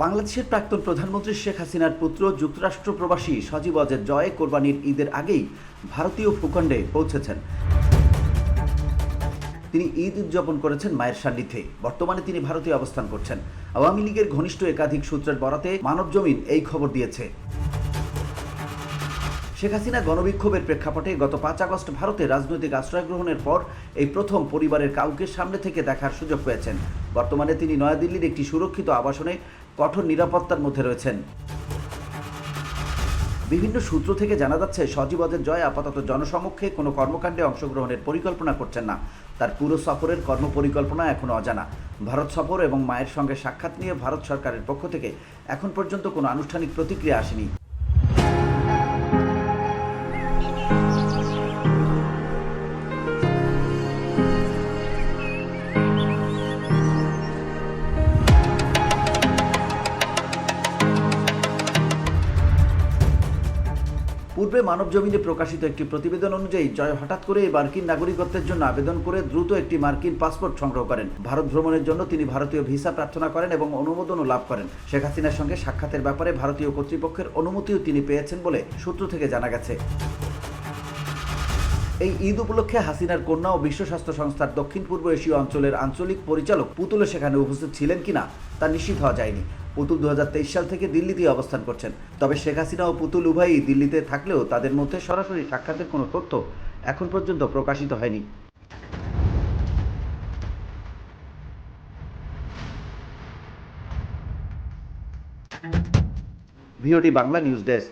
বাংলাদেশের প্রাক্তন প্রধানমন্ত্রী শেখ হাসিনার পুত্র যুক্তরাষ্ট্র প্রবাসী সজীব অজের জয় কোরবানির ঈদের আগেই ভারতীয় ভূখণ্ডে পৌঁছেছেন। তিনি ঈদ উদযাপন করেছেন মায়ের সান্নিধ্যে। বর্তমানে তিনি ভারতে অবস্থান করছেন। আওয়ামী লীগের ঘনিষ্ঠ একাধিক সূত্রের বরাতে মানবজমিন এই খবর দিয়েছে। শেখ হাসিনা গণবিক্ষোভের প্রেক্ষাপটে গত 5 আগস্ট ভারতে রাজনৈতিক আশ্রয় গ্রহণের পর এই প্রথম পরিবারের কাউকে সামনে থেকে দেখার সুযোগ পেয়েছেন। বর্তমানে তিনি নয়াদিল্লির একটি সুরক্ষিত আবাসনে কঠোর নিরাপত্তার মধ্যে রয়েছেন। বিভিন্ন সূত্র থেকে জানা যাচ্ছে সজীব অজের জয় আপাতত জনসমক্ষে কোনো কর্মকাণ্ডে অংশগ্রহণের পরিকল্পনা করছেন না। তার পুরো সফরের কর্মপরিকল্পনা এখনও অজানা। ভারত সফর এবং মায়ের সঙ্গে সাক্ষাৎ নিয়ে ভারত সরকারের পক্ষ থেকে এখন পর্যন্ত কোনো আনুষ্ঠানিক প্রতিক্রিয়া আসেনি। পূর্বে মানবজমিনে প্রকাশিত একটি প্রতিবেদন অনুযায়ী জয় হঠাৎ করে মার্কিন নাগরিকত্বের জন্য আবেদন করে দ্রুত একটি মার্কিন পাসপোর্ট সংগ্রহ করেন। ভারত ভ্রমণের জন্য তিনি ভারতীয় ভিসা প্রার্থনা করেন এবং অনুমোদনও লাভ করেন। শেখ হাসিনার সঙ্গে সাক্ষাতের ব্যাপারে ভারতীয় কর্তৃপক্ষের অনুমতিও তিনি পেয়েছেন বলে সূত্র থেকে জানা গেছে। এই ঈদ উপলক্ষে হাসিনার কন্যা ও বিশ্ব স্বাস্থ্য সংস্থার দক্ষিণ পূর্ব এশীয় অঞ্চলের আঞ্চলিক পরিচালক পুতুলও সেখানে উপস্থিত ছিলেন কিনা তা নিশ্চিত হওয়া যায়নি। পুতুল 2023 সাল থেকে দিল্লিতেই অবস্থান করছেন। তবে শেখ হাসিনা ও পুতুল উভয়ই দিল্লিতে থাকলেও তাদের মধ্যে সরাসরি সাক্ষাতের কোনো তথ্য এখন পর্যন্ত প্রকাশিত হয়নি। ভিওটি বাংলা নিউজ ডেস্ক।